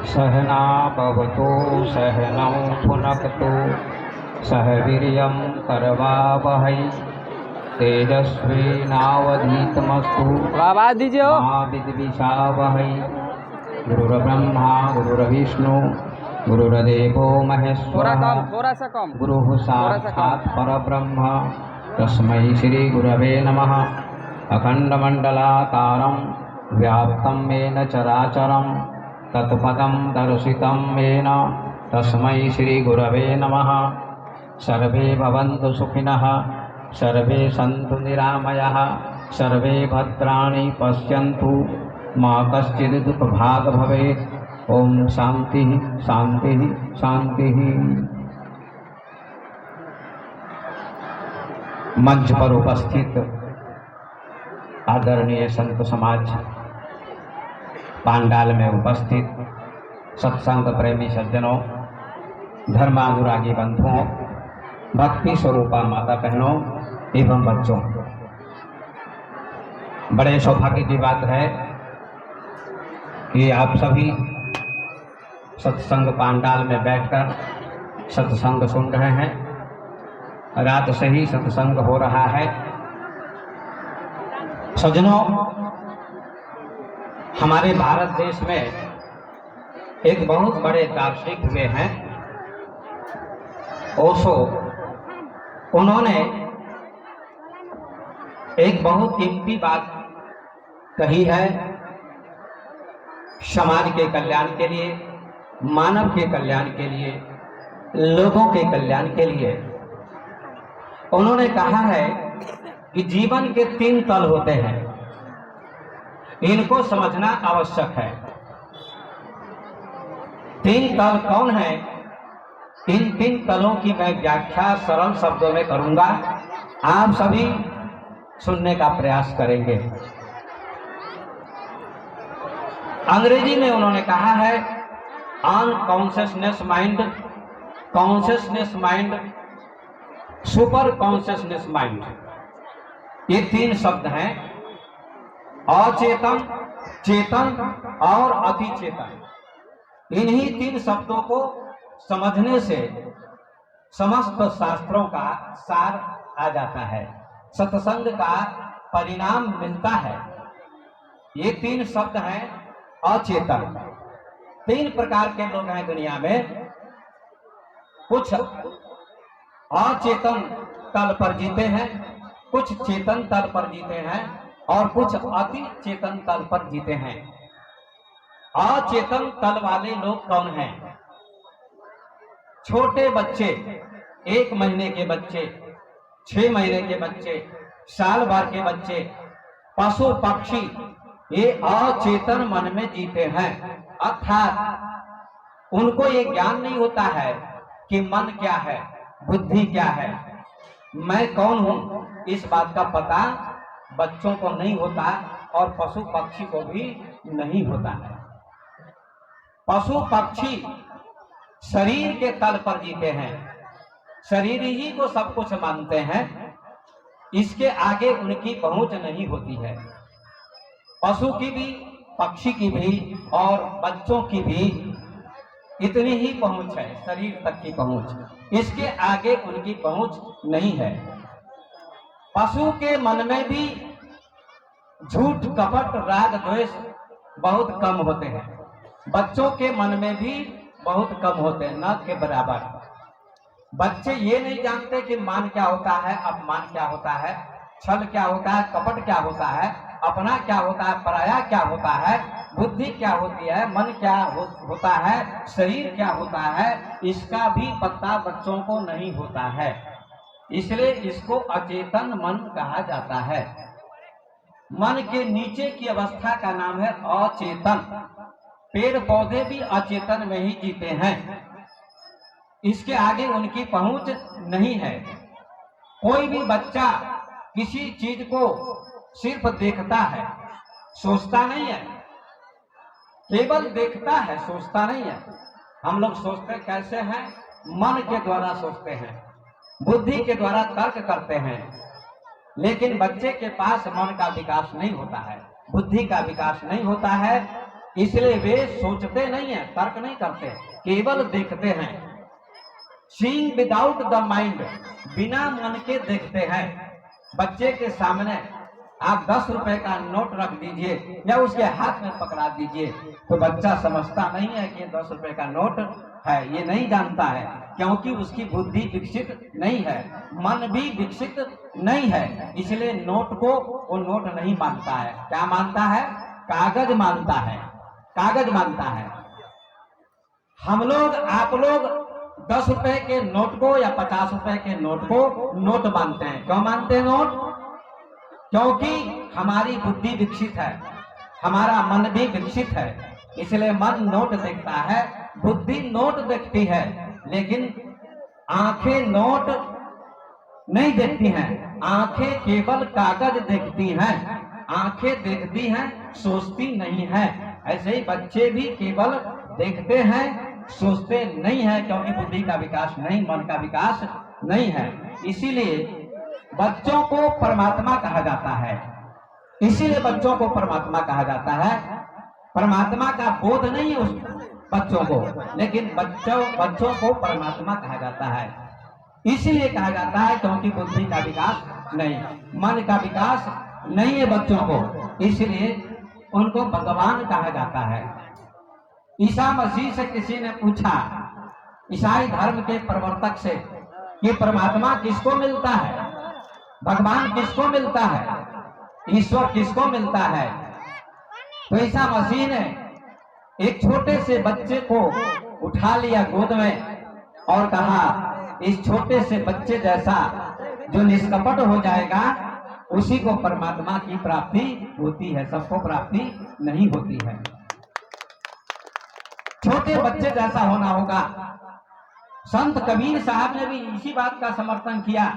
सहना भवतु सहनौ भुनक्तु सह वीर्यं करवावहै तेजस्विनावधीतमस्तु आवाज दीजिए हो। मा विद्विषावहै। गुरुर्ब्रह्मा गुरुर्विष्णु गुरुर्देवो थोड़ा महेश्वरः सा कम गुरुः साक्षात् परब्रह्म तस्मै श्री गुरवे नमः। अखण्डमण्डलाकारं व्याप्तं येन चराचरं तत्पदं दर्शितं येन तस्मै श्री गुरवे नमः। सर्वे भवन्तु सुखिनः सर्वे सन्तु निरामयाः सर्वे भद्राणि पश्यन्तु मा कश्चित् दुःखभाग् भवेत्। ओम शांति शांति शांति। मंच पर उपस्थित आदरणीय संत समाज, पांडाल में उपस्थित सत्संग प्रेमी सज्जनों, धर्मानुरागी बंधुओं, भक्ति स्वरूपा माता बहनों एवं बच्चों, बड़े सौभाग्य की बात है कि आप सभी सत्संग पांडाल में बैठकर सत्संग सुन रहे हैं। रात से ही सत्संग हो रहा है। सज्जनों, हमारे भारत देश में एक बहुत बड़े दार्शनिक हुए हैं, ओशो। उन्होंने एक बहुत कीमती बात कही है समाज के कल्याण के लिए, मानव के कल्याण के लिए, लोगों के कल्याण के लिए। उन्होंने कहा है कि जीवन के 3 तल होते हैं, इनको समझना आवश्यक है। 3 तल कौन है? इन 3 तलों की मैं व्याख्या सरल शब्दों में करूंगा, आप सभी सुनने का प्रयास करेंगे। अंग्रेजी में उन्होंने कहा है unconsciousness mind, consciousness mind, super consciousness mind. ये 3 शब्द हैं, अचेतन, चेतन और अति चेतन। इन्हीं 3 शब्दों को समझने से समस्त शास्त्रों का सार आ जाता है, सत्संग का परिणाम मिलता है। ये 3 शब्द हैं अचेतन। 3 प्रकार के लोग हैं दुनिया में। कुछ अचेतन तल पर जीते हैं, कुछ चेतन तल पर जीते हैं और कुछ अति चेतन तल पर जीते हैं। अचेतन तल वाले लोग कौन हैं? छोटे बच्चे, 1 महीने के बच्चे, 6 महीने के बच्चे, साल भर के बच्चे, पशु पक्षी, ये अचेतन मन में जीते हैं। अर्थात उनको ये ज्ञान नहीं होता है कि मन क्या है, बुद्धि क्या है, मैं कौन हूं। इस बात का पता बच्चों को नहीं होता और पशु पक्षी को भी नहीं होता है। पशु पक्षी शरीर के तल पर जीते हैं, शरीर ही को सब कुछ मानते हैं, इसके आगे उनकी पहुंच नहीं होती है। पशु की भी, पक्षी की भी और बच्चों की भी इतनी ही पहुंच है, शरीर तक की पहुंच, इसके आगे उनकी पहुंच नहीं है। पशु के मन में भी झूठ, कपट, राग, द्वेष बहुत कम होते हैं। बच्चों के मन में भी बहुत कम होते हैं, न के बराबर। बच्चे ये नहीं जानते कि मान क्या होता है, अपमान क्या होता है, छल क्या होता है, कपट क्या होता है, अपना क्या होता है, पराया क्या होता है, बुद्धि क्या होती है, मन क्या होता है, शरीर क्या होता है, इसका भी पता बच्चों को नहीं होता है। इसलिए इसको अचेतन मन कहा जाता है। मन के नीचे की अवस्था का नाम है अचेतन। पेड़ पौधे भी अचेतन में ही जीते हैं, इसके आगे उनकी पहुंच नहीं है। कोई भी बच्चा किसी चीज को सिर्फ देखता है, सोचता नहीं है, केवल देखता है, सोचता नहीं है। हम लोग सोचते कैसे हैं? मन के द्वारा सोचते हैं, बुद्धि के द्वारा तर्क करते हैं। लेकिन बच्चे के पास मन का विकास नहीं होता है, बुद्धि का विकास नहीं होता है। इसलिए वे सोचते नहीं है, तर्क नहीं करते, केवल देखते हैं। सीइंग विदाउट द माइंड, बिना मन के देखते हैं। बच्चे के सामने आप 10 रुपए का नोट रख दीजिए या उसके हाथ में पकड़ा दीजिए, तो बच्चा समझता नहीं है कि 10 रुपए का नोट है, ये नहीं जानता है, क्योंकि उसकी बुद्धि विकसित नहीं है, मन भी विकसित नहीं है। इसलिए नोट को वो नोट नहीं मानता है। क्या मानता है? कागज मानता है, कागज मानता है। हम लोग, आप लोग 10 रुपए के नोट को या 50 रुपए के नोट को नोट मानते हैं। क्यों मानते हैं नोट? क्योंकि हमारी बुद्धि विकसित है, हमारा मन भी विकसित है। इसलिए मन नोट देखता है, बुद्धि नोट देखती है, लेकिन आंखें नोट नहीं देखती हैं। आंखें केवल कागज देखती हैं, आंखें देखती हैं, सोचती नहीं है। ऐसे ही बच्चे भी केवल देखते हैं, सोचते नहीं है, क्योंकि बुद्धि का विकास नहीं, मन का विकास नहीं है। इसीलिए बच्चों को परमात्मा कहा जाता है। इसीलिए बच्चों को परमात्मा कहा जाता है। परमात्मा का बोध नहीं है उस बच्चों को, लेकिन बच्चों को परमात्मा कहा जाता है। इसीलिए कहा जाता है क्योंकि बुद्धि का विकास नहीं, मन का विकास नहीं है बच्चों को, इसलिए उनको भगवान कहा जाता है। ईसा मसीह से किसी ने पूछा, ईसाई धर्म के प्रवर्तक से, कि परमात्मा किसको मिलता है, भगवान किसको मिलता है, ईश्वर किसको मिलता है? तो ईसा मसीह ने एक छोटे से बच्चे को उठा लिया गोद में और कहा, इस छोटे से बच्चे जैसा जो निष्कपट हो जाएगा, उसी को परमात्मा की प्राप्ति होती है, सबको प्राप्ति नहीं होती है। छोटे बच्चे जैसा होना होगा। संत कबीर साहब ने भी इसी बात का समर्थन किया।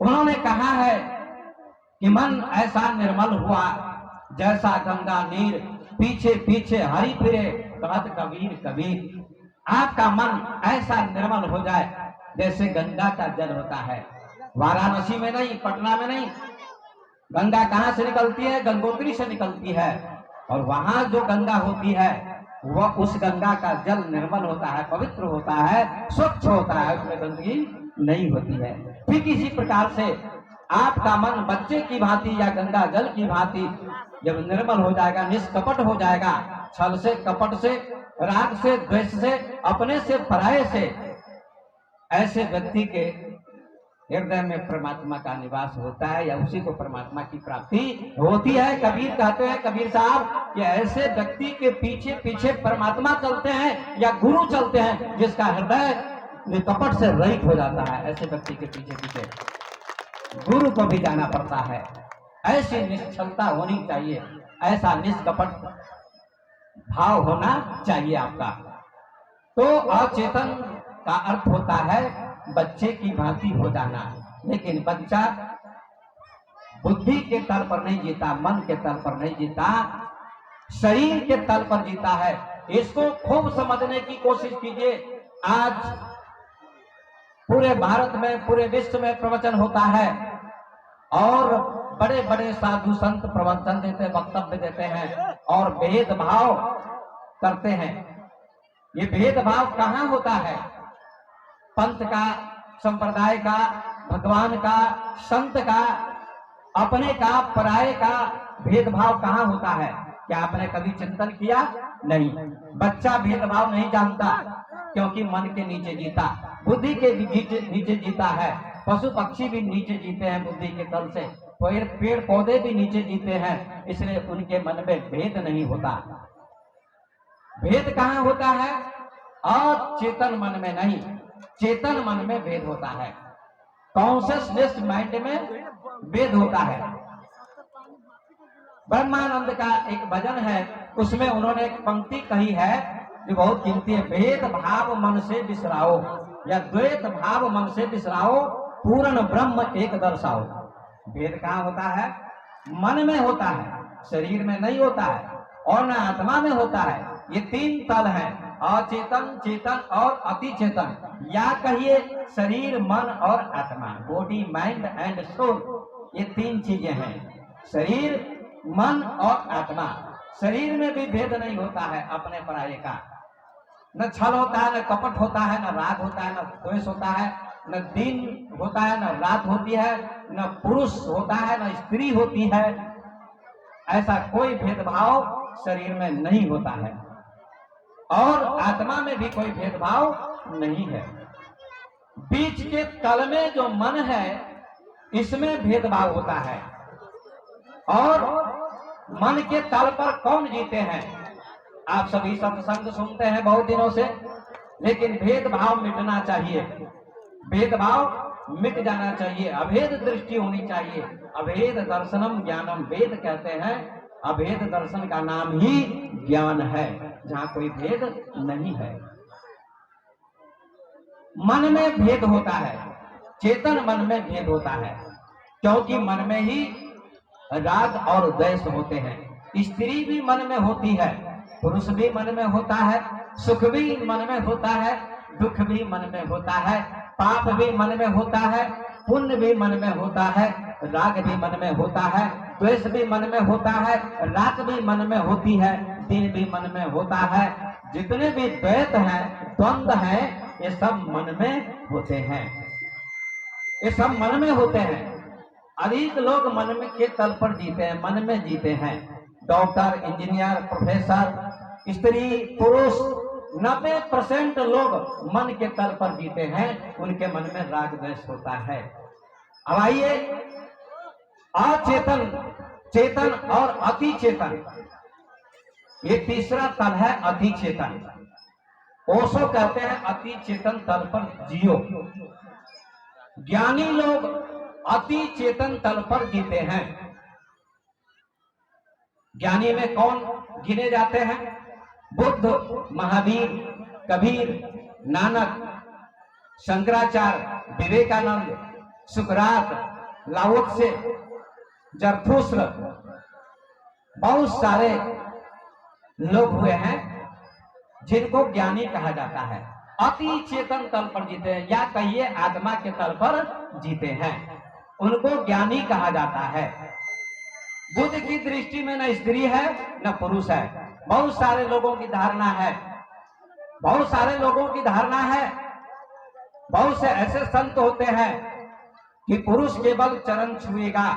उन्होंने कहा है कि मन ऐसा निर्मल हुआ जैसा गंगा नीर, पीछे पीछे हरि फिरे, कहत कबीर कबीर। आपका मन ऐसा निर्मल हो जाए जैसे गंगा का जल होता है। वाराणसी में नहीं, पटना में नहीं, गंगा कहां से निकलती है? गंगोत्री से निकलती है, और वहां जो गंगा होती है वह, उस गंगा का जल निर्मल होता है, पवित्र होता है, स्वच्छ होता है, उसमें गंदगी नहीं होती है। ठीक इसी प्रकार से आपका मन बच्चे की भांति या गंगा जल की भांति जब निर्मल हो जाएगा, निष्कपट हो जाएगा, छल से, कपट से, राग से, द्वेष से, अपने से, पराये से, ऐसे व्यक्ति के हृदय में परमात्मा का निवास होता है, या उसी को परमात्मा की प्राप्ति होती है। कबीर कहते हैं, कबीर साहब, कि ऐसे व्यक्ति के पीछे पीछे परमात्मा चलते हैं या गुरु चलते हैं, जिसका हृदय निष्कपट से रहित हो जाता है। ऐसे व्यक्ति के पीछे पीछे गुरु को भी जाना पड़ता है। ऐसी निश्चलता होनी चाहिए, ऐसा निष्कपट भाव होना चाहिए आपका। तो अचेतन का अर्थ होता है बच्चे की भांति हो जाना, लेकिन बच्चा बुद्धि के तल पर नहीं जीता, मन के तल पर नहीं जीता, शरीर के तल पर जीता है। इसको खूब समझने की कोशिश कीजिए। आज पूरे भारत में, पूरे विश्व में प्रवचन होता है, और बड़े बड़े साधु संत प्रवचन देते, वक्तव्य देते हैं और भेदभाव करते हैं। ये भेदभाव कहाँ होता है? पंथ का, संप्रदाय का, भगवान का, संत का, अपने का, पराये का भेदभाव कहाँ होता है? क्या आपने कभी चिंतन किया? नहीं। बच्चा भेदभाव नहीं जानता, क्योंकि मन के नीचे जीता, बुद्धि के नीचे जीता है। पशु पक्षी भी नीचे जीते हैं बुद्धि के तल से, पेड़ पौधे भी नीचे जीते हैं, इसलिए उनके मन में भेद नहीं होता। भेद कहाँ होता है? अचेतन मन में नहीं, चेतन मन में भेद होता है। कॉन्शियसनेस माइंड में भेद होता है। ब्रह्मानंद का एक भजन है, उसमें उन्होंने एक पंक्ति कही है जो बहुत कीमती है। भेद भाव मन से बिसराओ, या द्वैत भाव मन से बिसराओ, पूर्ण ब्रह्म एक दर्शाओ। भेद कहाँ होता है? मन में होता है, शरीर में नहीं होता है, और न आत्मा में होता है। ये तीन तल हैं, अचेतन, चेतन और अति चेतन, या कहिए शरीर, मन और आत्मा, बॉडी, माइंड एंड सोल। ये तीन चीजें हैं, शरीर, मन और आत्मा। शरीर में भी भेद नहीं होता है अपने पराये का। न छल होता है, न कपट होता है, न राग होता है, न द्वेष होता है, न दिन होता है, न रात होती है, न पुरुष होता है, न स्त्री होती है। ऐसा कोई भेदभाव शरीर में नहीं होता है और आत्मा में भी कोई भेदभाव नहीं है। बीच के तल में जो मन है इसमें भेदभाव होता है। और मन के तल पर कौन जीते हैं? आप सभी सत्संग सुनते हैं बहुत दिनों से, लेकिन भेदभाव मिटना चाहिए, भेदभाव मिट जाना चाहिए, अभेद दृष्टि होनी चाहिए। अभेद दर्शनम ज्ञानम, वेद कहते हैं अभेद दर्शन का नाम ही ज्ञान है, जहां कोई भेद नहीं है। मन में भेद होता है, चेतन मन में भेद होता है, क्योंकि मन में ही राग और द्वेष होते हैं। स्त्री भी मन में होती है, पुरुष भी मन में होता है, सुख भी मन में होता है, दुख भी मन में होता है, पाप भी मन में होता है, पुण्य भी मन में होता है, राग भी मन में होता है, द्वेष भी मन में होता है, रात भी मन में होती है, दिन भी मन में होता है। जितने भी द्वैत हैं, द्वंद्व हैं, ये सब मन में होते हैं, ये सब मन में होते हैं। अधिक लोग मन में के तल पर जीते हैं, मन में जीते हैं। डॉक्टर, इंजीनियर, प्रोफेसर, स्त्री, पुरुष, 90% लोग मन के तल पर जीते हैं, उनके मन में राग द्वेष होता है। अब आइए, अचेतन, चेतन और अति चेतन, ये तीसरा तल है अति चेतन। ओशो कहते हैं अति चेतन तल पर जियो। ज्ञानी लोग अति चेतन तल पर जीते हैं। ज्ञानी में कौन गिने जाते हैं? बुद्ध, महावीर, कबीर, नानक, शंकराचार्य, विवेकानंद, सुकरात, लाओ त्से, जरथुस्त्र, बहुत सारे लोग हुए हैं जिनको ज्ञानी कहा जाता है। अति चेतन तल पर जीते हैं, या कहिए आत्मा के तल पर जीते हैं, उनको ज्ञानी कहा जाता है। बुद्ध की दृष्टि में न स्त्री है न पुरुष है। बहुत सारे लोगों की धारणा है, बहुत सारे लोगों की धारणा है, बहुत से ऐसे संत होते हैं कि पुरुष केवल चरण छुएगा,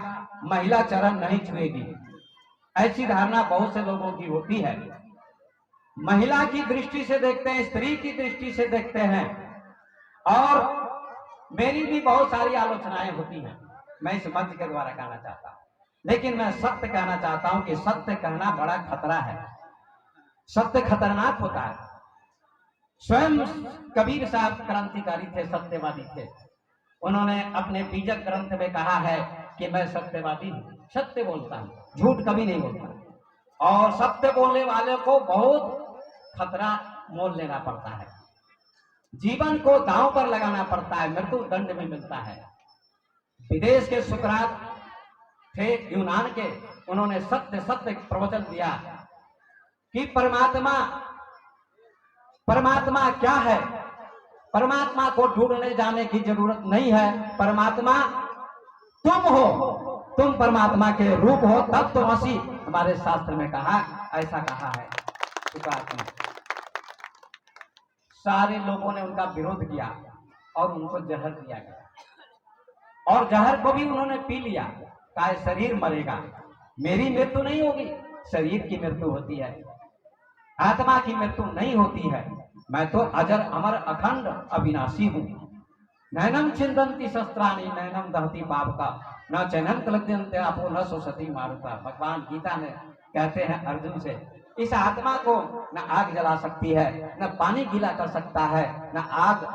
महिला चरण नहीं छुएगी। ऐसी धारणा बहुत से लोगों की होती है। महिला की दृष्टि से देखते हैं, स्त्री की दृष्टि से देखते हैं, और मेरी भी बहुत सारी आलोचनाएं होती हैं, मैं इस मंच के द्वारा कहना चाहता हूं। लेकिन मैं सत्य कहना चाहता हूं कि सत्य कहना बड़ा खतरा है, सत्य खतरनाक होता है। स्वयं कबीर साहब क्रांतिकारी थे, सत्यवादी थे। उन्होंने अपने बीजक ग्रंथ में कहा है कि मैं सत्यवादी हूं, सत्य बोलता हूं, झूठ कभी नहीं बोलता। और सत्य बोलने वाले को बहुत खतरा मोल लेना पड़ता है, जीवन को दांव पर लगाना पड़ता है, मृत्यु दंड में मिलता है। विदेश के सुकरात थे, यूनान के, उन्होंने सत्य सत्य प्रवचन दिया कि परमात्मा, परमात्मा क्या है, परमात्मा को ढूंढने जाने की जरूरत नहीं है, परमात्मा तुम हो, तुम परमात्मा के रूप हो, तब तो मसीह, हमारे शास्त्र में कहा, ऐसा कहा है सुकरात ने। सारे लोगों ने उनका विरोध किया और उनको जहर दिया गया, और जहर को भी उन्होंने पी लिया। कहा शरीर मरेगा, मेरी मृत्यु नहीं होगी, शरीर की मृत्यु होती है, आत्मा की मृत्यु नहीं होती है। मैं तो अजर अमर अखंड अविनाशी हूं। नैनम छिंदंती शस्त्राणी नैनम दहती पाप का, न चैनम कलद्यंते आपो न सोसती मारुता। भगवान गीता में कहते हैं अर्जुन से, इस आत्मा को न आग जला सकती है, न पानी गीला कर सकता है, न आग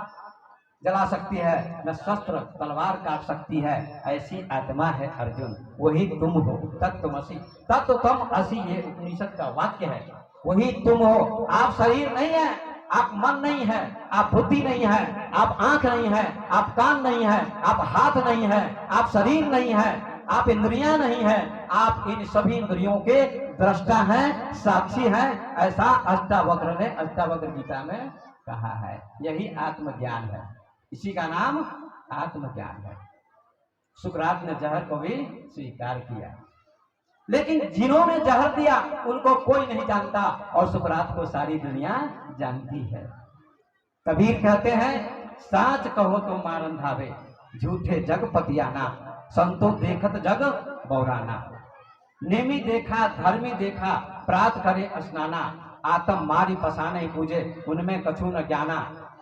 जला सकती है, न शस्त्र तलवार काट सकती है, ऐसी आत्मा है अर्जुन, वही तुम हो, तत्त्वमसि, तत्त्वम असि, ये उपनिषद का वाक्य है, वही तुम हो। आप शरीर नहीं है, आप मन नहीं है, आप बुद्धि नहीं है, आप आंख नहीं है, आप कान नहीं है, आप हाथ नहीं है, आप शरीर नहीं है, आप इंद्रियां नहीं है, आप इन सभी इंद्रियों के दृष्टा हैं, साक्षी हैं। ऐसा अष्टावक्र ने अष्टावक्र गीता में कहा है। यही आत्मज्ञान है, इसी का नाम आत्मज्ञान है। सुकरात ने जहर को भी स्वीकार किया। लेकिन जिन्होंने जहर दिया उनको कोई नहीं जानता और सुकरात को सारी दुनिया जानती है। कबीर कहते हैं साच कहो तो मारन धावे, झूठे जग पतियाना, संतो देखत जग बौराना। नेमी देखा धर्मी देखा, प्रात करे स्नाना, आतम मारी पसाने पूजे, उनमें कछु न ज्ञाना।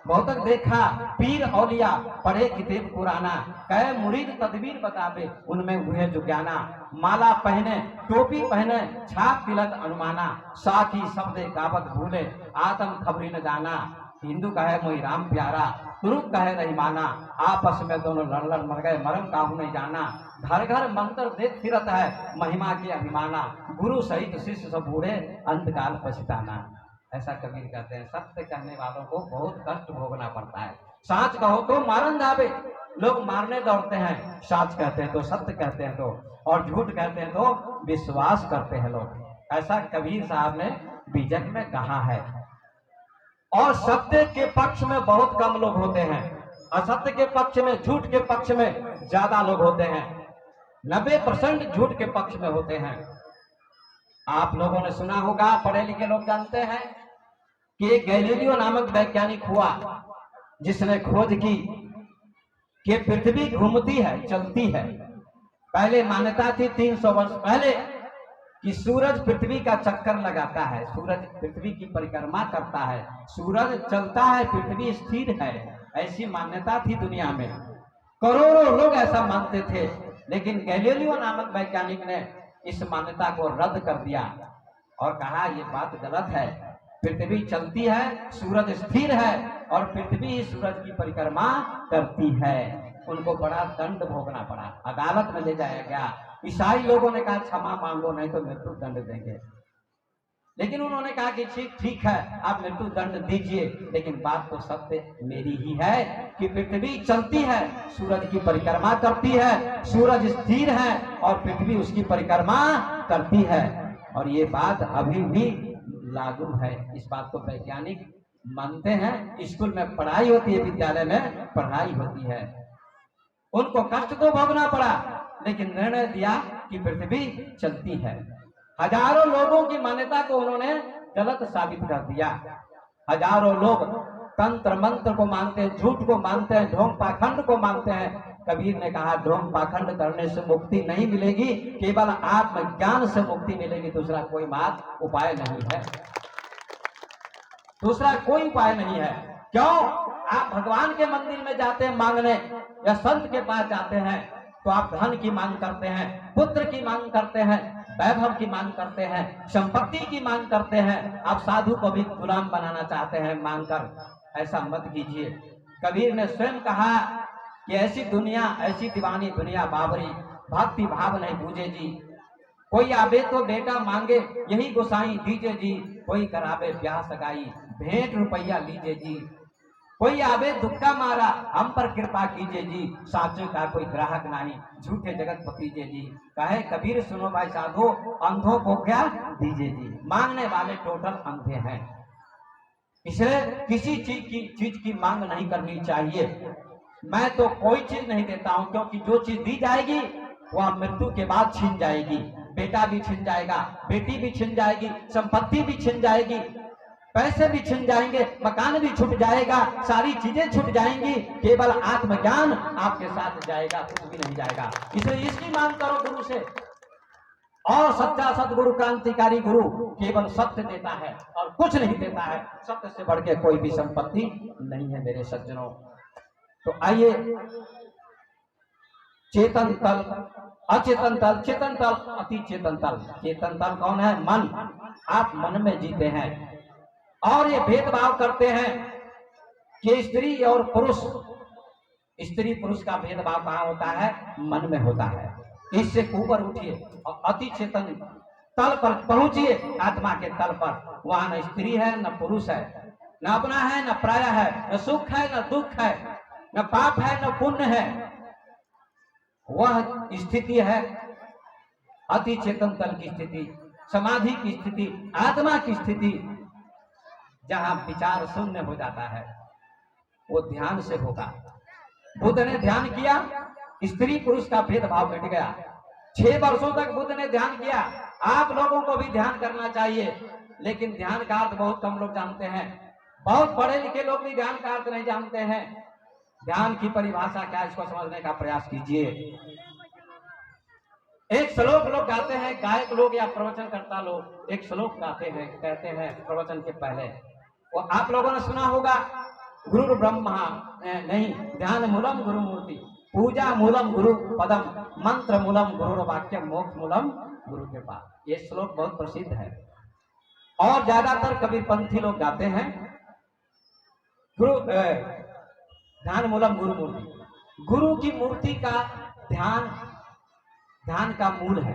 बहुतक देखा पीर औलिया, पढ़े किताब पुराना, कहे मुरीद तदबीर बतावे, उनमें हुए जो ज्ञाना। माला पहने टोपी पहने, छाप तिलक अनुमाना, साखी शब्द गावत भूले, आतम खबरी न जाना। हिंदू कहे मोहि राम प्यारा, तुरुक कहे रहीमाना, आपस में दोनों लड़ लड़ मर गए, मरम काहू नहीं जाना। घर घर मंत्र देख फिरत है, महिमा की अभिमाना, गुरु सहित शिष्य सब बूढ़े, अंतकाल पछताना। ऐसा कबीर कहते हैं। सत्य कहने वालों को बहुत कष्ट भोगना पड़ता है। साच कहो तो मारन जावे, लोग मारने दौड़ते हैं, साच कहते हैं तो सत्य कहते हैं तो, और झूठ कहते हैं तो विश्वास करते हैं लोग। ऐसा कबीर साहब ने बीजक में कहा है। और सत्य के पक्ष में बहुत कम लोग होते हैं, असत्य के पक्ष में, झूठ के पक्ष में ज्यादा लोग होते हैं। 90% झूठ के पक्ष में होते हैं। आप लोगों ने सुना होगा, पढ़े लिखे लोग जानते हैं कि गैलीलियो नामक वैज्ञानिक हुआ जिसने खोज की कि पृथ्वी घूमती है, चलती है। पहले मान्यता थी 300 वर्ष पहले कि सूरज पृथ्वी का चक्कर लगाता है, सूरज पृथ्वी की परिक्रमा करता है, सूरज चलता है, पृथ्वी स्थिर है। ऐसी मान्यता थी दुनिया में, करोड़ों लोग ऐसा मानते थे। लेकिन गैलीलियो नामक वैज्ञानिक ने इस मान्यता को रद्द कर दिया और कहा यह बात गलत है। पृथ्वी चलती है, सूरज स्थिर है और पृथ्वी ही सूरज की परिक्रमा करती है। उनको बड़ा दंड भोगना पड़ा, अदालत में ले जाया गया। ईसाई लोगों ने कहा क्षमा मांगो नहीं तो मृत्यु दंड देंगे। लेकिन उन्होंने कहा कि ठीक है, आप मृत्यु दंड दीजिए, लेकिन बात तो सत्य मेरी ही है कि पृथ्वी चलती है, सूरज की परिक्रमा करती है, सूरज स्थिर है और पृथ्वी उसकी परिक्रमा करती है। और ये बात अभी भी लागू है। इस बात को वैज्ञानिक मानते हैं। स्कूल में पढ़ाई होती है, विद्यालय में पढ़ाई होती है। उनको कष्ट तो भोगना पड़ा, लेकिन निर्णय दिया कि पृथ्वी चलती है। हजारों लोगों की मान्यता को उन्होंने गलत साबित कर दिया। हजारों लोग तंत्र मंत्र को मानते हैं, झूठ को मानते हैं, ढोंग पाखंड को मानते हैं। कबीर ने कहा ढोंग पाखंड करने से मुक्ति नहीं मिलेगी, केवल आत्मज्ञान से मुक्ति मिलेगी। दूसरा कोई मात्र उपाय नहीं है, दूसरा कोई उपाय नहीं है। क्यों? आप भगवान के मंदिर में जाते हैं मांगने या संत के पास जाते हैं तो आप धन की मांग करते हैं, पुत्र की मांग करते हैं, वैभव की मांग करते हैं, संपत्ति की मांग करते हैं। आप साधु को भी गुलाम बनाना चाहते हैं मांगकर। ऐसा मत कीजिए। कबीर ने स्वयं कहा कि ऐसी दुनिया, ऐसी दीवानी दुनिया बाबरी, भक्ति भाव नहीं बूझे जी। कोई आवे तो बेटा मांगे, यही गोसाई दीजिए जी। कोई करावे ब्याह सगाई, भेंट रुपया लीजिए जी। कोई आवे दुक्का मारा, हम पर कृपा कीजिए जी। साचो का कोई ग्राहक नहीं, झूठे जगत पतीजे जी। कहे कबीर सुनो भाई साधो, अंधों को क्या दीजिए जी। मांगने वाले टोटल अंधे हैं, इसलिए किसी चीज की मांग नहीं करनी चाहिए। मैं तो कोई चीज नहीं देता हूं, क्योंकि जो चीज दी जाएगी वह मृत्यु के बाद छीन जाएगी। बेटा भी छिन जाएगा, बेटी भी छिन जाएगी, संपत्ति भी छिन जाएगी, पैसे भी छिन जाएंगे, मकान भी छूट जाएगा, सारी चीजें छूट जाएंगी। केवल आत्मज्ञान आपके साथ जाएगा, कुछ भी नहीं जाएगा। इसलिए इसकी मांग करो गुरु से। और सच्चा सदगुरु, क्रांतिकारी गुरु केवल सत्य देता है और कुछ नहीं देता है। सत्य से बढ़ के कोई भी संपत्ति नहीं है मेरे सज्जनों। तो आइए, चेतन तल, अचेतन तल, चेतन तल, अति चेतन तल। चेतन तल कौन है? मन। आप मन में जीते हैं और ये भेदभाव करते हैं कि स्त्री और पुरुष, स्त्री पुरुष का भेदभाव कहाँ होता है? मन में होता है। इससे ऊपर उठिए और अति चेतन तल पर पहुंचिए, आत्मा के तल पर। वहां न स्त्री है न पुरुष है, न अपना है न पराया है, न सुख है न दुख है, न पाप है न पुण्य है। वह स्थिति है अति चेतन तल की स्थिति, समाधि की स्थिति, आत्मा की स्थिति, जहां विचार शून्य हो जाता है। वो ध्यान से होगा। बुद्ध ने ध्यान किया, स्त्री पुरुष का भेदभाव मिट गया। 6 वर्षों तक बुद्ध ने ध्यान किया। आप लोगों को भी ध्यान करना चाहिए, लेकिन ध्यान का अर्थ बहुत कम लोग जानते हैं। बहुत पढ़े लिखे लोग भी ध्यान का अर्थ नहीं जानते हैं। ध्यान की परिभाषा क्या है, इसको समझने का प्रयास कीजिए। एक श्लोक लोग गाते हैं, गायक लोग या प्रवचनकर्ता लोग एक श्लोक गाते हैं, कहते हैं प्रवचन के पहले, वो आप लोगों ने सुना होगा, गुरु ब्रह्मा नहीं, ध्यान मूलम गुरु मूर्ति, पूजा मूलम गुरु पदम, मंत्र मूलम गुरु वाक्य, मोक्ष मूलम गुरु के पास। ये श्लोक बहुत प्रसिद्ध है और ज्यादातर कबीरपंथी लोग गाते हैं गुरु ध्यान मूलम गुरु मूर्ति। गुरु की मूर्ति का ध्यान का मूल है।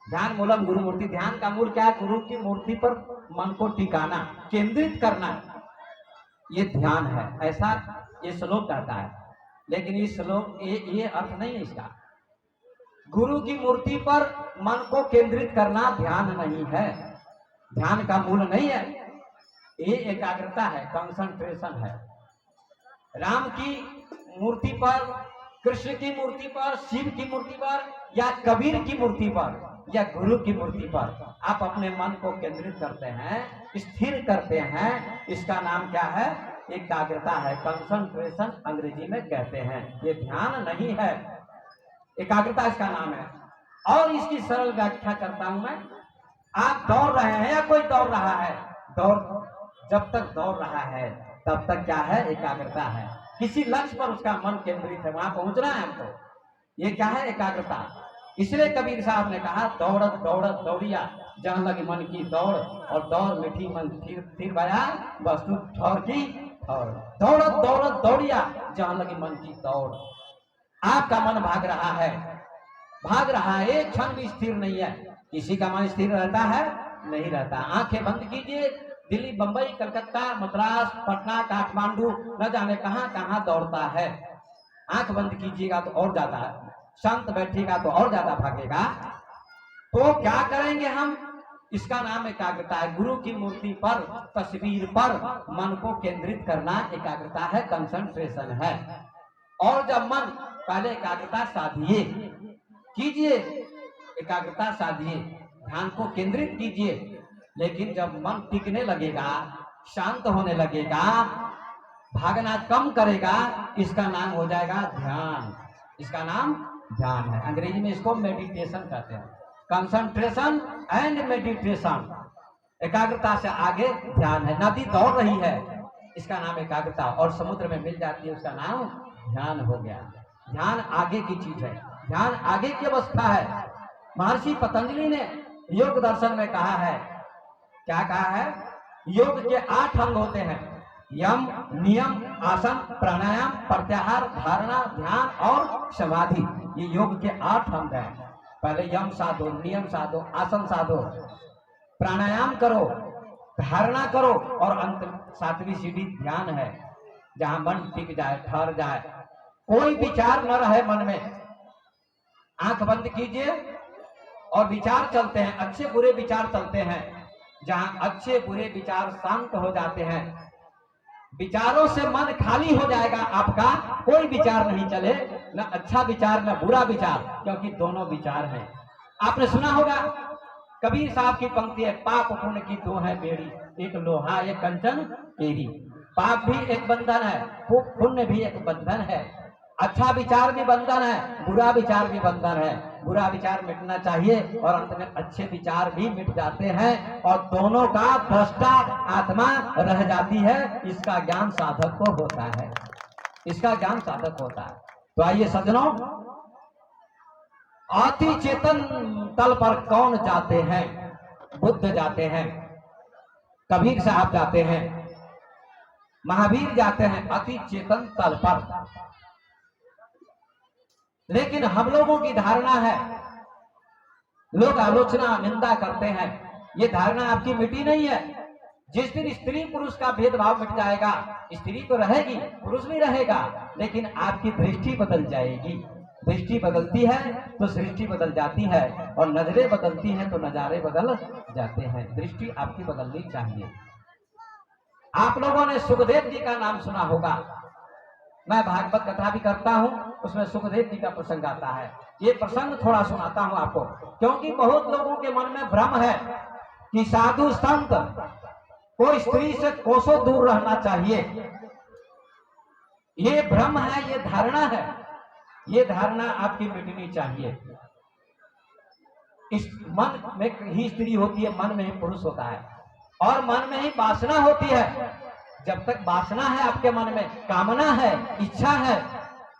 ध्यान मूलम गुरु मूर्ति, ध्यान का मूल क्या है? गुरु की मूर्ति पर मन को टिकाना, केंद्रित करना, ये ध्यान है, ऐसा ये श्लोक कहता है। लेकिन ये श्लोक ये अर्थ नहीं है इसका। गुरु की मूर्ति पर मन को केंद्रित करना ध्यान नहीं है, ध्यान का मूल नहीं है। ये एकाग्रता है, कंसंट्रेशन है। राम की मूर्ति पर, कृष्ण की मूर्ति पर, शिव की मूर्ति पर या कबीर की मूर्ति पर या गुरु की मूर्ति पर आप अपने मन को केंद्रित करते हैं, स्थिर करते हैं, इसका नाम क्या है? एकाग्रता है, कंसंट्रेशन अंग्रेजी में कहते हैं। ये ध्यान नहीं है, एकाग्रता इसका नाम है। और इसकी सरल व्याख्या करता हूं मैं। आप दौड़ रहे हैं या कोई दौड़ रहा है, जब तक दौड़ रहा है तब तक क्या है? एकाग्रता है। किसी लक्ष्य पर उसका मन केंद्रित है, वहां पहुंचना है हमको, ये क्या है? एकाग्रता। इसलिए कबीर साहब ने कहा, दौड़त दौड़त दौड़िया जहां लगी मन की दौड़, और दौड़ मिठी मन फिर बया वस्तु ठौर की ठौर। दौड़त दौड़त दौड़िया जहां लगी मन की दौड़। आपका मन भाग रहा है, एक क्षण भी स्थिर नहीं है। किसी का मन स्थिर रहता है? नहीं रहता। आंखें बंद कीजिए, दिल्ली, बंबई, कलकत्ता, मद्रास, पटना, काठमांडू, न जाने कहां कहां दौड़ता है। आंख बंद कीजिएगा तो और ज्यादा, शांत बैठिएगा तो और ज्यादा भागेगा। तो क्या करेंगे हम? इसका नाम एकाग्रता है। गुरु की मूर्ति पर, तस्वीर पर मन को केंद्रित करना एकाग्रता है, कंसंट्रेशन है। और जब मन, पहले एकाग्रता साधिए, कीजिए, एकाग्रता साधिए, ध्यान को केंद्रित कीजिए। लेकिन जब मन टिकने लगेगा, शांत होने लगेगा, भागना कम करेगा, इसका नाम हो जाएगा ध्यान। इसका नाम ध्यान है। अंग्रेजी में इसको मेडिटेशन कहते हैं। कंसंट्रेशन एंड मेडिटेशन, एकाग्रता से आगे ध्यान है। नदी दौड़ रही है, इसका नाम एकाग्रता, और समुद्र में मिल जाती है, उसका नाम ध्यान हो गया। ध्यान आगे की चीज है, ध्यान आगे की अवस्था है। महर्षि पतंजलि ने योग दर्शन में कहा है, क्या कहा है? योग के 8 अंग होते हैं, यम, नियम, आसन, प्राणायाम, प्रत्याहार, धारणा, ध्यान और समाधि। ये योग के 8 अंग हैं। पहले यम साधो, नियम साधो, आसन साधो, प्राणायाम करो, धारणा करो, और अंत 7वीं सीढ़ी ध्यान है, जहां मन टिक जाए, ठहर जाए, कोई विचार न रहे मन में। आंख बंद कीजिए और विचार चलते हैं, अच्छे बुरे विचार चलते हैं। जहां अच्छे बुरे विचार शांत हो जाते हैं, विचारों से मन खाली हो जाएगा आपका, कोई विचार नहीं चले, न अच्छा विचार न बुरा विचार, क्योंकि दोनों विचार हैं। आपने सुना होगा, कबीर साहब की पंक्ति है, पाप पुण्य की दो है बेड़ी, एक लोहा एक कंचन केरी। पाप भी एक बंधन है, पुण्य भी एक बंधन है। अच्छा विचार भी बंधन है, बुरा विचार भी बंधन है। बुरा विचार मिटना चाहिए और अंत में अच्छे विचार भी मिट जाते हैं, और दोनों का दृष्टा आत्मा रह जाती है। इसका ज्ञान साधक को होता है, इसका ज्ञान साधक होता है। तो आइए सज्जनों, अति चेतन तल पर कौन जाते हैं? बुद्ध जाते हैं, कबीर साहब जाते हैं, महावीर जाते हैं अति चेतन तल पर। लेकिन हम लोगों की धारणा है, लोग आलोचना निंदा करते हैं, ये धारणा आपकी मिटी नहीं है। जिस दिन स्त्री पुरुष का भेदभाव मिट जाएगा, स्त्री तो रहेगी, पुरुष भी रहेगा, लेकिन आपकी दृष्टि बदल जाएगी। दृष्टि बदलती है तो सृष्टि बदल जाती है, और नजरें बदलती हैं तो नजारे बदल जाते हैं। दृष्टि आपकी बदलनी चाहिए। आप लोगों ने सुखदेव जी का नाम सुना होगा। मैं भागवत कथा भी करता हूं, उसमें सुखदेव जी का प्रसंग आता है। ये प्रसंग थोड़ा सुनाता हूं आपको, क्योंकि बहुत लोगों के मन में भ्रम है कि साधु संत को स्त्री से कोसों दूर रहना चाहिए। ये भ्रम है, ये धारणा है, ये धारणा आपकी मिटनी चाहिए। इस मन में ही स्त्री होती है, मन में ही पुरुष होता है, और मन में ही वासना होती है। जब तक वासना है आपके मन में, कामना है, इच्छा है,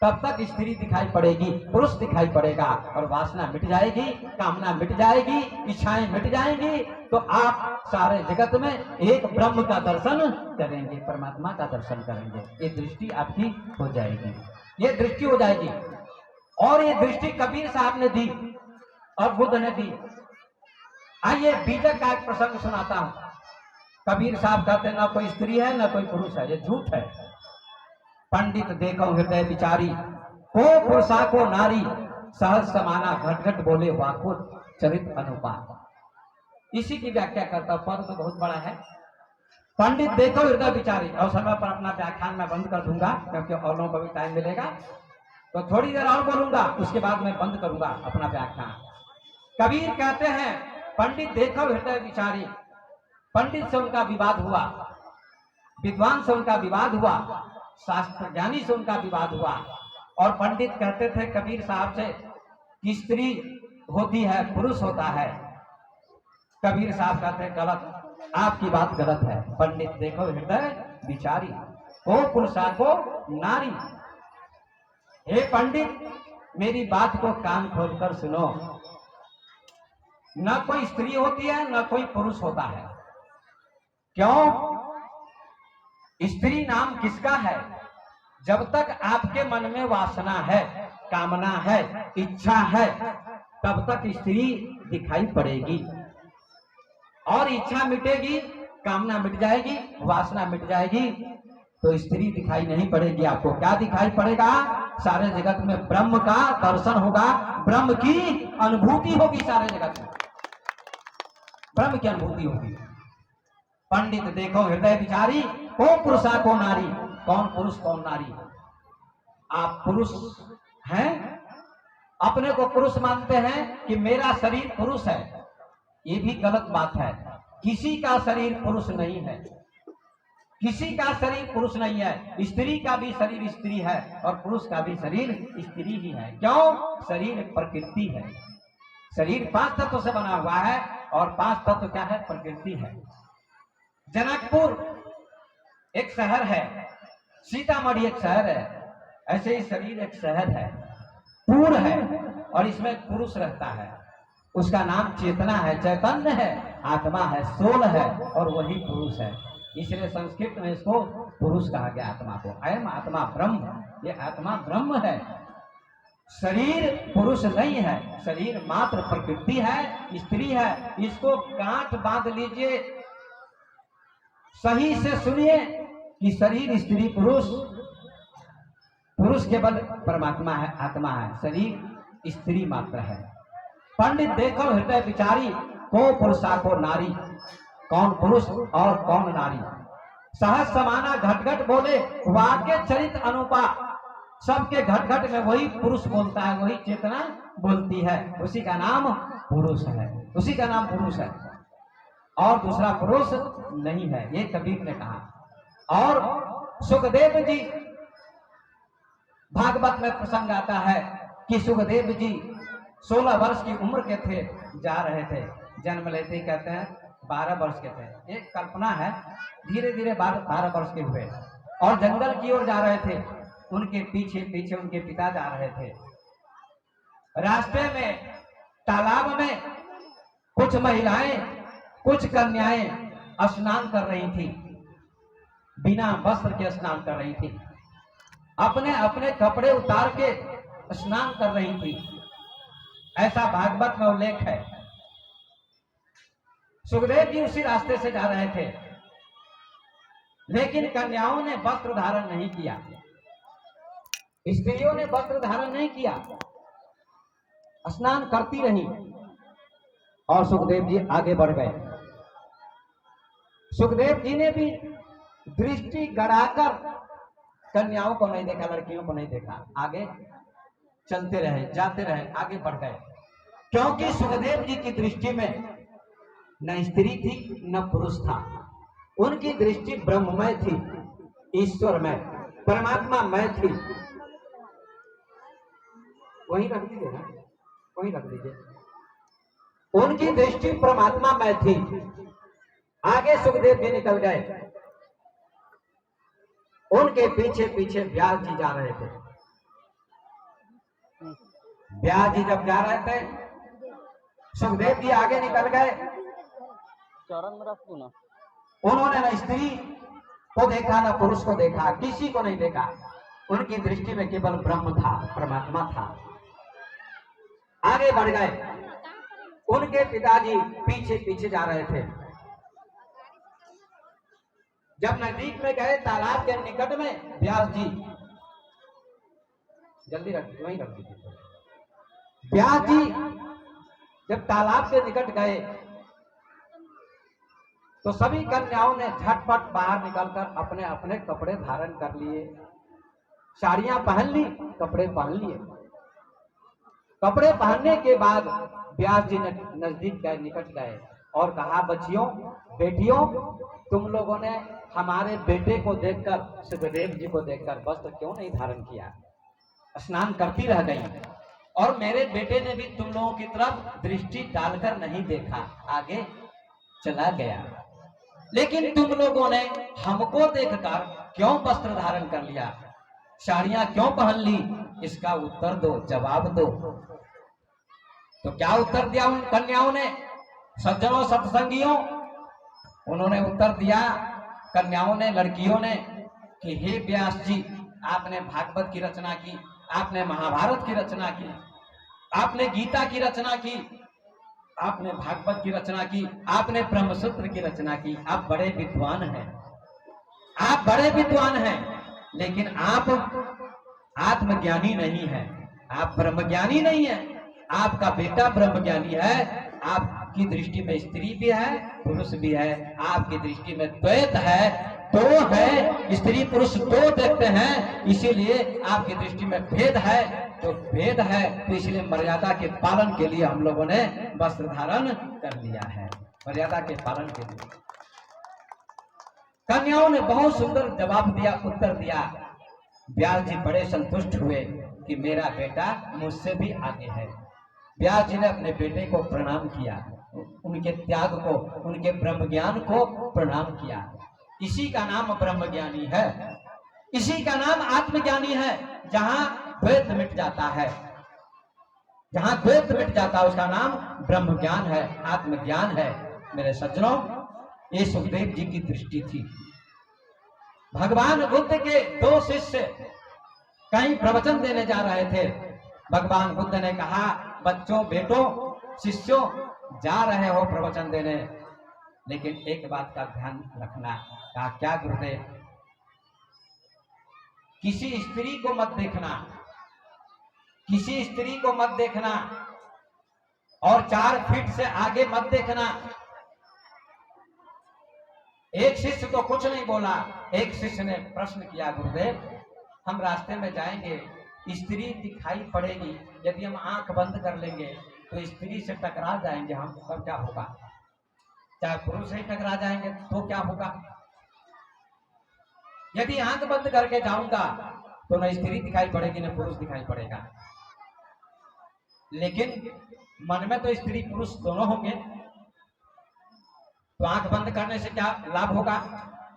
तब तक स्त्री दिखाई पड़ेगी, पुरुष दिखाई पड़ेगा। और वासना मिट जाएगी, कामना मिट जाएगी, इच्छाएं मिट जाएंगी, तो आप सारे जगत में एक ब्रह्म का दर्शन करेंगे, परमात्मा का दर्शन करेंगे। ये दृष्टि आपकी हो जाएगी, ये दृष्टि हो जाएगी। और ये दृष्टि कबीर साहब ने दी और बुद्ध ने दी। आइए बीजक का एक प्रसंग सुनाता हूं। कबीर साहब कहते ना कोई स्त्री है ना कोई पुरुष है, ये झूठ है। पंडित देखो हृदय विचारी, को पुरुषा को नारी, सहज समाना घट घट बोले वाको चरित अनुपात। इसी की व्याख्या करता हूं, पद तो बहुत बड़ा है। पंडित देखो हृदय विचारी, और समय पर अपना व्याख्यान मैं बंद कर दूंगा, क्योंकि और लोगों को भी टाइम मिलेगा, तो थोड़ी देर और बोलूंगा, उसके बाद मैं बंद करूंगा अपना व्याख्यान। कबीर कहते हैं पंडित देखो हृदय विचारी। पंडित से उनका विवाद हुआ, विद्वान से उनका विवाद हुआ, शास्त्र ज्ञानी से उनका विवाद हुआ। और पंडित कहते थे कबीर साहब से कि स्त्री होती है, पुरुष होता है। कबीर साहब कहते हैं गलत, आपकी बात गलत है। पंडित देखो हृदय विचारी, को पुरुषा को नारी। हे पंडित, मेरी बात को कान खोलकर सुनो। न कोई स्त्री होती है, न कोई पुरुष होता है। क्यों? स्त्री नाम किसका है? जब तक आपके मन में वासना है, कामना है, इच्छा है, तब तक स्त्री दिखाई पड़ेगी। और इच्छा मिटेगी, कामना मिट जाएगी, वासना मिट जाएगी, तो स्त्री दिखाई नहीं पड़ेगी। आपको क्या दिखाई पड़ेगा? सारे जगत में ब्रह्म का दर्शन होगा, ब्रह्म की अनुभूति होगी। सारे जगत में ब्रह्म की अनुभूति होगी। पंडित देखो हृदय विचारी, कौन पुरुषा को नारी। कौन पुरुष कौन नारी? आप पुरुष हैं, अपने को पुरुष मानते हैं कि मेरा शरीर पुरुष है। ये भी गलत बात है। किसी का शरीर पुरुष नहीं है, किसी का शरीर पुरुष नहीं है। स्त्री का भी शरीर स्त्री है और पुरुष का भी शरीर स्त्री ही है। क्यों? शरीर प्रकृति है। शरीर 5 तत्व से बना हुआ है, और 5 तत्व क्या है? प्रकृति है। जनकपुर एक शहर है, सीतामढ़ी एक शहर है, ऐसे ही शरीर एक शहर है, पूर्ण है, और इसमें एक पुरुष रहता है। उसका नाम चेतना है, चैतन्य है, आत्मा है, सोल है, और वही पुरुष है। इसलिए संस्कृत में इसको पुरुष कहा गया, आत्मा को। अयम आत्मा ब्रह्म, ये आत्मा ब्रह्म है। शरीर पुरुष नहीं है, शरीर मात्र प्रकृति है, स्त्री है। इसको गांठ बांध लीजिए, सही से सुनिए कि शरीर स्त्री पुरुष, पुरुष केवल परमात्मा है, आत्मा है, शरीर स्त्री मात्र है। पंडित देखो हृदय विचारी, को पुरुषा को नारी। कौन पुरुष और कौन नारी? सहज समाना घट घट बोले, वाक्य चरित अनुपा। सबके घट घट में वही पुरुष बोलता है, वही चेतना बोलती है, उसी का नाम पुरुष है, उसी का नाम पुरुष है, और दूसरा पुरुष नहीं है। ये कबीर ने कहा। और सुखदेव जी, भागवत में प्रसंग आता है कि सुखदेव जी 16 वर्ष की उम्र के थे, जा रहे थे, जन्म लेते ही कहते हैं 12 वर्ष के थे। एक कल्पना है, धीरे धीरे 12 वर्ष के हुए, और जंगल की ओर जा रहे थे। उनके पीछे पीछे उनके पिता जा रहे थे। रास्ते में तालाब में कुछ महिलाएं, कुछ कन्याएं स्नान कर रही थी, बिना वस्त्र के स्नान कर रही थी, अपने अपने कपड़े उतार के स्नान कर रही थी। ऐसा भागवत में उल्लेख है। सुखदेव जी उसी रास्ते से जा रहे थे, लेकिन कन्याओं ने वस्त्र धारण नहीं किया, स्त्रियों ने वस्त्र धारण नहीं किया, स्नान करती रही, और सुखदेव जी आगे बढ़ गए। सुखदेव जी ने भी दृष्टि गड़ाकर कन्याओं को नहीं देखा, लड़कियों को नहीं देखा, आगे चलते रहे, जाते रहे, आगे बढ़ गए, क्योंकि सुखदेव जी की दृष्टि में न स्त्री थी न पुरुष था। उनकी दृष्टि ब्रह्ममय थी, ईश्वरमय, परमात्मामय थी। वहीं रख दीजिए ना, वहीं रख दीजिए। उनकी दृष्टि परमात्मामय थी। आगे सुखदेव जी निकल गए, उनके पीछे पीछे व्यास जी जा रहे थे। व्यास जी जब जा रहे थे, सुखदेव जी आगे निकल गए। चरण में रखू ना। उन्होंने न स्त्री को देखा न पुरुष को देखा, किसी को नहीं देखा। उनकी दृष्टि में केवल ब्रह्म था, परमात्मा था। आगे बढ़ गए, उनके पिताजी पीछे पीछे जा रहे थे। जब नजदीक में गए, तालाब के निकट में, व्यास जी जल्दी रख, वहीं रख दीजिए। व्यास जी जब तालाब के निकट गए तो सभी कन्याओं ने झटपट बाहर निकलकर अपने अपने कपड़े धारण कर लिए, साड़ियां पहन ली, कपड़े पहन लिए। कपड़े पहनने के बाद व्यास जी ने नजदीक गए, निकट गए और कहा, बच्चियों, बेटियों, तुम लोगों ने हमारे बेटे को देखकर, सुखदेव जी को देखकर वस्त्र क्यों नहीं धारण किया? स्नान करती रह गई और मेरे बेटे ने भी तुम लोगों की तरफ दृष्टि डालकर नहीं देखा, आगे चला गया। लेकिन तुम लोगों ने हमको देखकर क्यों वस्त्र धारण कर लिया, साड़ियां क्यों पहन ली? इसका उत्तर दो, जवाब दो। तो क्या उत्तर दिया उन कन्याओं ने? सज्जनों, सत्संगियों, उन्होंने उत्तर दिया, कन्याओं ने, लड़कियों ने, कि हे व्यास जी, आपने भागवत की रचना की, आपने महाभारत की रचना की, आपने गीता की रचना की, आपने भागवत की रचना की, आपने ब्रह्मसूत्र की रचना की। आप बड़े विद्वान हैं, आप बड़े विद्वान हैं, लेकिन आप आत्मज्ञानी नहीं हैं, आप ब्रह्मज्ञानी नहीं हैं। आपका बेटा ब्रह्मज्ञानी है, आपकी दृष्टि में स्त्री भी है, पुरुष भी है, आपकी दृष्टि में द्वैत है, दो है, स्त्री पुरुष दो देखते हैं, इसीलिए आपकी दृष्टि में भेद है। तो भेद है, तो इसलिए मर्यादा के पालन के लिए हम लोगों ने वस्त्र धारण कर लिया है, मर्यादा के पालन के लिए। कन्याओं ने बहुत सुंदर जवाब दिया, उत्तर दिया। व्यास जी बड़े संतुष्ट हुए कि मेरा बेटा मुझसे भी आगे है। व्यास जी ने अपने बेटे को प्रणाम किया, उनके त्याग को, उनके ब्रह्म ज्ञान को प्रणाम किया। इसी का नाम ब्रह्मज्ञानी है, इसी का नाम आत्मज्ञानी है। जहां द्वैत मिट जाता है, जहां द्वैत मिट जाता है, उसका नाम ब्रह्म ज्ञान है, आत्मज्ञान है। मेरे सज्जनों, ये सुखदेव जी की दृष्टि थी। भगवान बुद्ध के दो शिष्य कहीं प्रवचन देने जा रहे थे। भगवान बुद्ध ने कहा, बच्चों, बेटों, शिष्यों, जा रहे हो प्रवचन देने, लेकिन एक बात का ध्यान रखना। कहा, क्या गुरुदेव? किसी स्त्री को मत देखना, किसी स्त्री को मत देखना, और 4 फीट से आगे मत देखना। एक शिष्य तो कुछ नहीं बोला। एक शिष्य ने प्रश्न किया, गुरुदेव, हम रास्ते में जाएंगे, स्त्री दिखाई पड़ेगी, यदि हम आंख बंद कर लेंगे तो स्त्री से टकरा जाएंगे, हम तब क्या होगा? चाहे पुरुष से टकरा जाएंगे तो क्या होगा? यदि आंख बंद करके जाऊंगा तो न स्त्री दिखाई पड़ेगी न पुरुष दिखाई पड़ेगा, लेकिन मन में तो स्त्री पुरुष दोनों होंगे, तो आंख बंद करने से क्या लाभ होगा?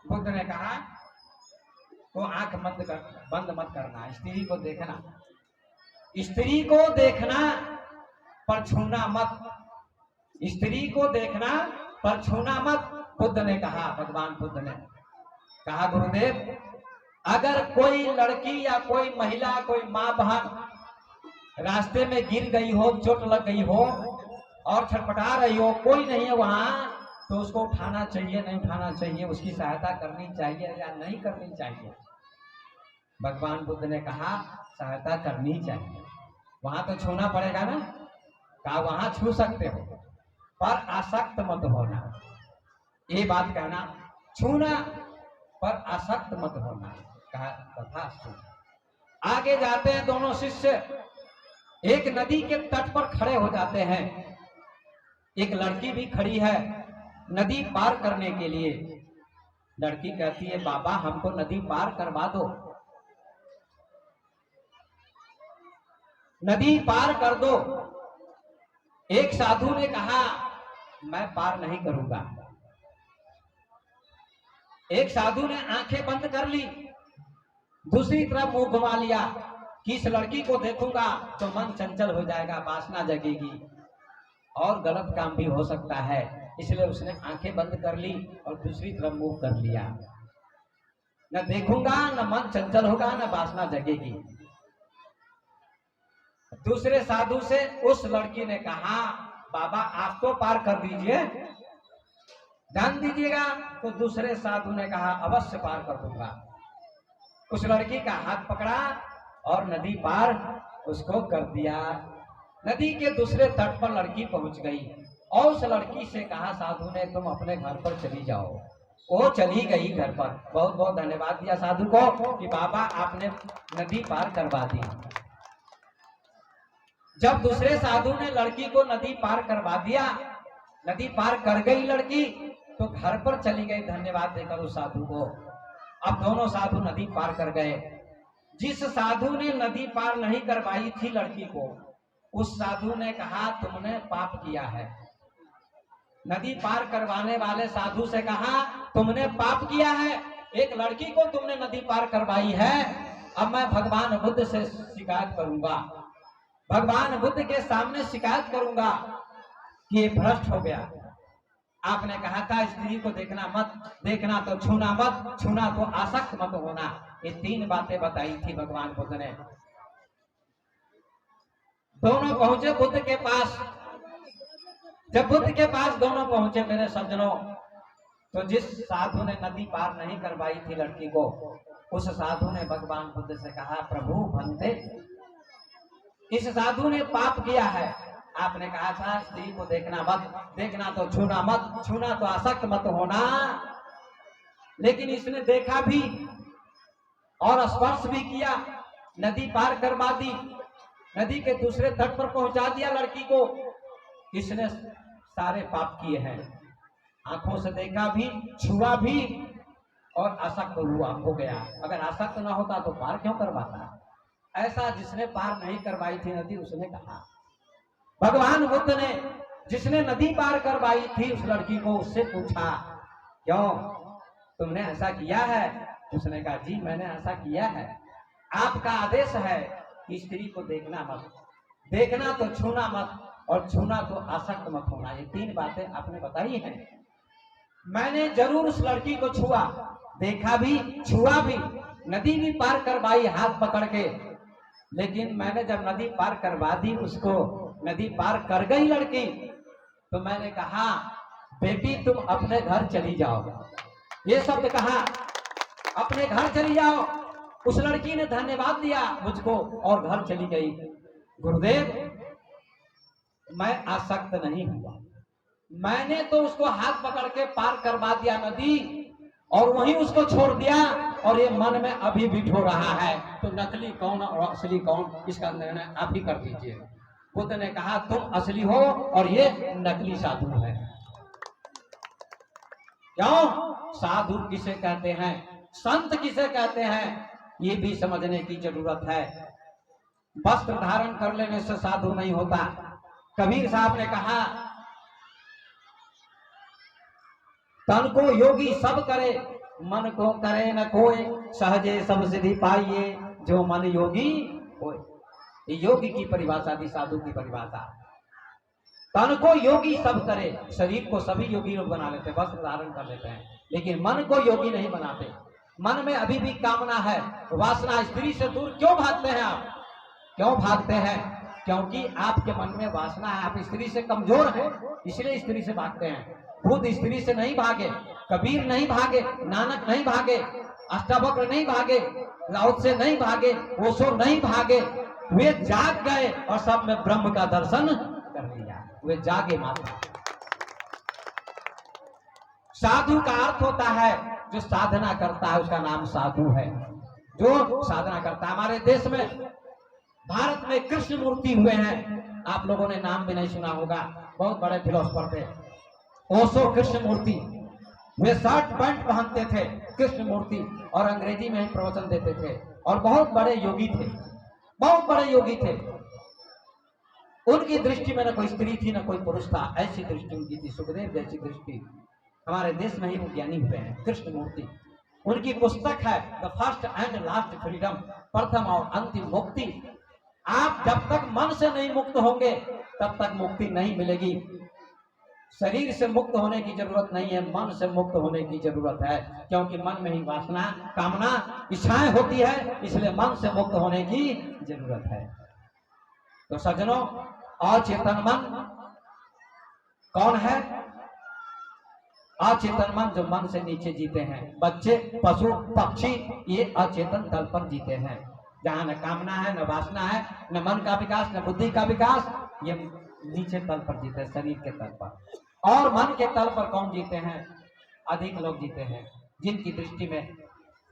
बुद्ध ने कहा, तो आंख बंद मत करना, स्त्री को देखना, स्त्री को देखना पर छूना मत, स्त्री को देखना पर छूना मत। बुद्ध ने कहा, भगवान बुद्ध ने कहा, गुरुदेव, अगर कोई लड़की या कोई महिला, कोई माँ बहन रास्ते में गिर गई हो, चोट लग गई हो और छटपटा रही हो, कोई नहीं है वहां, तो उसको उठाना चाहिए, नहीं उठाना चाहिए, उसकी सहायता करनी चाहिए या नहीं करनी चाहिए? भगवान बुद्ध ने कहा, सहायता करनी चाहिए। वहां तो छूना पड़ेगा ना? कहा, वहां छू सकते हो पर आसक्त मत होना। ये बात कहना, छूना पर आसक्त मत होना। कहा, तथास्तु। आगे जाते हैं दोनों शिष्य, एक नदी के तट पर खड़े हो जाते हैं। एक लड़की भी खड़ी है नदी पार करने के लिए। लड़की कहती है, बाबा हमको नदी पार करवा दो, नदी पार कर दो। एक साधु ने कहा, मैं पार नहीं करूंगा। एक साधु ने आंखें बंद कर ली, दूसरी तरफ मुंह घुमा लिया कि इस लड़की को देखूंगा तो मन चंचल हो जाएगा, वासना जगेगी और गलत काम भी हो सकता है। इसलिए उसने आंखें बंद कर ली और दूसरी तरफ मुंह कर लिया। न देखूंगा, न मन चंचल होगा, न वासना जगेगी। दूसरे साधु से उस लड़की ने कहा, बाबा आप तो पार कर दीजिए, ध्यान दीजिएगा। तो दूसरे साधु ने कहा, अवश्य पार कर दूंगा। उस लड़की का हाथ पकड़ा और नदी पार उसको कर दिया। नदी के दूसरे तट पर लड़की पहुंच गई और उस लड़की से कहा साधु ने, तुम अपने घर पर चली जाओ। वो चली गई घर पर। बहुत बहुत धन्यवाद दिया साधु को कि बाबा आपने नदी पार करवा दी। जब दूसरे साधु ने लड़की को नदी पार करवा दिया, नदी पार कर गई लड़की, तो घर पर चली गई धन्यवाद देकर उस साधु को। अब दोनों साधु नदी पार कर गए। जिस साधु ने नदी पार नहीं करवाई थी लड़की को, उस साधु ने कहा, तुमने पाप किया है। नदी पार करवाने वाले साधु से कहा, तुमने पाप किया है, एक लड़की को तुमने नदी पार करवाई है। अब मैं भगवान बुद्ध से शिकायत करूंगा, भगवान बुद्ध के सामने शिकायत करूंगा कि ये भ्रष्ट हो गया। आपने कहा था स्त्री को देखना मत, देखना तो छूना मत, छूना तो आसक्त मत होना। ये 3 बातें बताई थी भगवान बुद्ध ने। दोनों पहुंचे बुद्ध के पास। जब बुद्ध के पास दोनों पहुंचे मेरे सज्जनों, तो जिस साधु ने नदी पार नहीं करवाई थी लड़की को, उस साधु ने भगवान बुद्ध से कहा, प्रभु भंते, इस साधु ने पाप किया है। आपने कहा था स्त्री को देखना मत, देखना तो छूना मत, छूना तो आसक्त मत होना। लेकिन इसने देखा भी और स्पर्श भी किया, नदी पार करवा दी, नदी के दूसरे तट पर पहुंचा दिया लड़की को। इसने सारे पाप किए हैं, आंखों से देखा भी, छुआ भी और आसक्त हुआ हो गया। अगर आसक्त ना होता तो पार क्यों करवाता? ऐसा जिसने पार नहीं करवाई थी नदी, उसने कहा। भगवान बुद्ध ने जिसने नदी पार करवाई थी उस लड़की को, उससे पूछा, क्यों तुमने ऐसा किया है? उसने कहा, जी मैंने ऐसा किया है। आपका आदेश है कि स्त्री को देखना मत, देखना तो छूना मत और छूना तो आसक्त मत होना। ये 3 बातें आपने बताई हैं। मैंने जरूर उस लड़की को छुआ, देखा भी, छुआ भी, नदी भी पार करवाई हाथ पकड़ के। लेकिन मैंने जब नदी पार करवा दी उसको, नदी पार कर गई लड़की, तो मैंने कहा, बेटी तुम अपने घर चली जाओ। ये शब्द कहा, अपने घर चली जाओ। उस लड़की ने धन्यवाद दिया मुझको और घर चली गई। गुरुदेव, मैं आसक्त नहीं हुआ, मैंने तो उसको हाथ पकड़ के पार करवा दिया नदी और वहीं उसको छोड़ दिया। और ये मन में अभी भी ढो रहा है, तो नकली कौन और असली कौन, इसका निर्णय आप ही कर दीजिए। बुद्ध ने कहा, तुम असली हो और ये नकली साधु है। क्यों? साधु किसे कहते हैं, संत किसे कहते हैं, ये भी समझने की जरूरत है। वस्त्र धारण कर लेने से साधु नहीं होता। कबीर साहब ने कहा, तन को योगी सब करे, मन को करे न कोई, सहजे सब सिद्धि पाइए, जो मन योगी होए। ये योगी की परिभाषा थी, साधु की परिभाषा। तन को योगी सब करे, शरीर को सभी योगी लोग बना लेते हैं, वस्त्र धारण कर लेते हैं, लेकिन मन को योगी नहीं बनाते। मन में अभी भी कामना है, वासना। स्त्री से दूर क्यों भागते हैं आप? क्यों भागते हैं? क्योंकि आपके मन में वासना है, आप स्त्री से कमजोर हैं, इसलिए स्त्री से भागते हैं। बुद्ध स्त्री से नहीं भागे, कबीर नहीं भागे, नानक नहीं भागे, अष्टावक्र नहीं भागे, लाओ से नहीं भागे, ओशो नहीं भागे। वे जाग गए और सब में ब्रह्म का दर्शन कर लिया। वे जागे माता। साधु का अर्थ होता है जो साधना करता है, उसका नाम साधु है। जो साधना करता है। हमारे देश में भारत में कृष्ण मूर्ति हुए हैं, आप लोगों ने नाम भी नहीं सुना होगा, बहुत बड़े फिलोसफर थे ओशो कृष्ण मूर्ति। वे शर्ट पैंट पहनते थे कृष्ण मूर्ति, और अंग्रेजी में प्रवचन देते थे, और बहुत बड़े योगी थे, बहुत बड़े योगी थे। उनकी दृष्टि में न कोई स्त्री थी न कोई पुरुष था, ऐसी दृष्टि उनकी थी, सुखदेव जैसी दृष्टि। हमारे देश में ही वो ज्ञानी हुए हैं कृष्ण मूर्ति। उनकी पुस्तक है the first and last freedom, प्रथम और अंतिम मुक्ति। आप जब तक मन से नहीं मुक्त होंगे तब तक मुक्ति नहीं मिलेगी। शरीर से मुक्त होने की जरूरत नहीं है, मन से मुक्त होने की जरूरत है, क्योंकि मन में ही वासना, कामना, इच्छाएं होती है, इसलिए मन से मुक्त होने की जरूरत है। तो सज्जनों, अचेतन मन कौन है? अचेतन मन जो मन से नीचे जीते हैं, बच्चे, पशु, पक्षी, ये अचेतन तल पर जीते हैं, जहां न कामना है, न वासना है, न मन का विकास, न बुद्धि का विकास, ये नीचे तल पर जीते हैं, शरीर के तल पर। और मन के तल पर कौन जीते हैं? अधिक लोग जीते हैं जिनकी दृष्टि में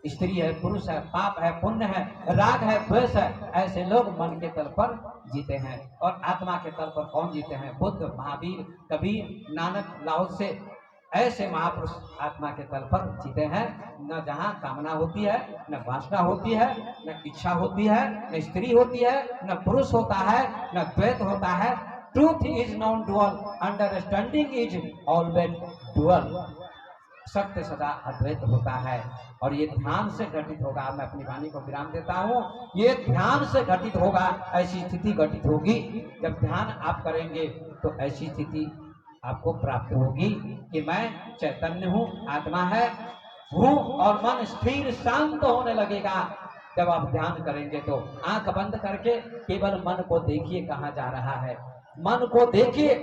स्त्री है, पुरुष है, पाप है, पुण्य है, राग है, द्वेष है, ऐसे लोग मन के तल पर जीते हैं। और आत्मा के तल पर कौन जीते हैं? बुद्ध, महावीर, कबीर, नानक, लाओत्से, ऐसे महापुरुष आत्मा के तल पर जीते हैं। न जहाँ कामना होती है, न वासना होती है, न इच्छा होती है, न स्त्री होती है, न पुरुष होता है, न द्वैत होता है। Truth is non dual, understanding is always dual. सत्य सदा अद्वैत होता है, और ये ध्यान से घटित होगा। मैं अपनी वाणी को विराम देता हूँ। ये ध्यान से घटित होगा, ऐसी स्थिति घटित होगी। जब ध्यान आप करेंगे तो ऐसी स्थिति आपको प्राप्त होगी कि मैं चैतन्य हूँ, आत्मा है हूँ, और मन स्थिर शांत होने लगेगा। जब आप ध्यान करेंगे तो आंख बंद करके केवल मन को देखिए कहाँ जा रहा है, मन को देखिए,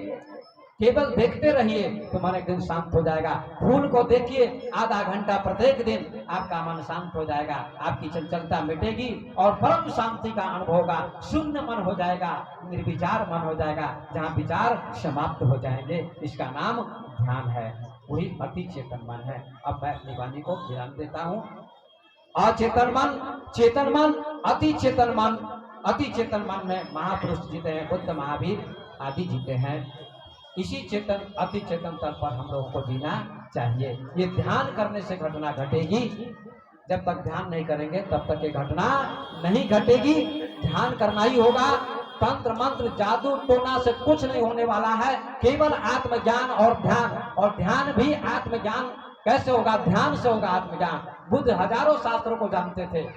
केवल देखते रहिए तो मन एक दिन शांत हो जाएगा। फूल को देखिए आधा घंटा प्रत्येक दिन, आपका मन शांत हो जाएगा, आपकी चंचलता मिटेगी और परम शांति का अनुभव होगा। शून्य मन हो जाएगा, निर्विचार मन हो जाएगा, जहाँ विचार समाप्त हो जाएंगे। इसका नाम ध्यान है, वही अति चेतन मन है। अब मैं अपनी वाणी को विराम देता हूँ। अचेतन मन, चेतन मन, अति चेतन मन। अति चेतन मन में महापुरुष जीते हैं, बुद्ध, महावीर आदि जीते हैं। इसी चेतन, अति चेतन तल पर हम लोगों को जीना चाहिए। ये ध्यान करने से घटना घटेगी। जब तक ध्यान नहीं करेंगे तब तक ये घटना नहीं घटेगी। ध्यान करना ही होगा। तंत्र मंत्र जादू टोना से कुछ नहीं होने वाला है, केवल आत्मज्ञान और ध्यान। और ध्यान भी आत्मज्ञान कैसे होगा? ध्यान से होगा आत्मज्ञान। बुद्ध हजारों शास्त्रों को जानते थे,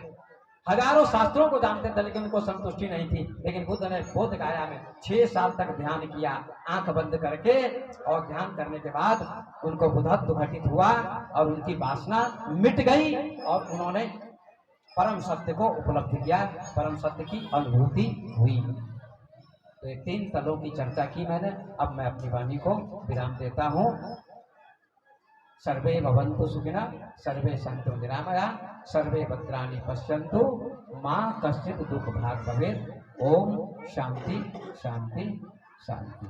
हजारों शास्त्रों को जानते थे, लेकिन उनको संतुष्टि नहीं थी। लेकिन बुद्ध ने बोध गया में 6 साल तक ध्यान किया, आंख बंद करके, और ध्यान करने के बाद उनको बुद्धत्व घटित हुआ और उनकी वासना मिट गई और उन्होंने परम सत्य को उपलब्ध किया, परम सत्य की अनुभूति हुई। तो ये 3 तलों की चर्चा की मैंने। अब मैं अपनी वाणी को विराम देता हूँ। सर्वे भवन्तु सुखिनः, सर्वे सन्तु निरामयाः, सर्वे भद्राणि पश्यन्तु, मा कश्चित् दुःखभाग् भवेत्। ओम शांति शांति शांति।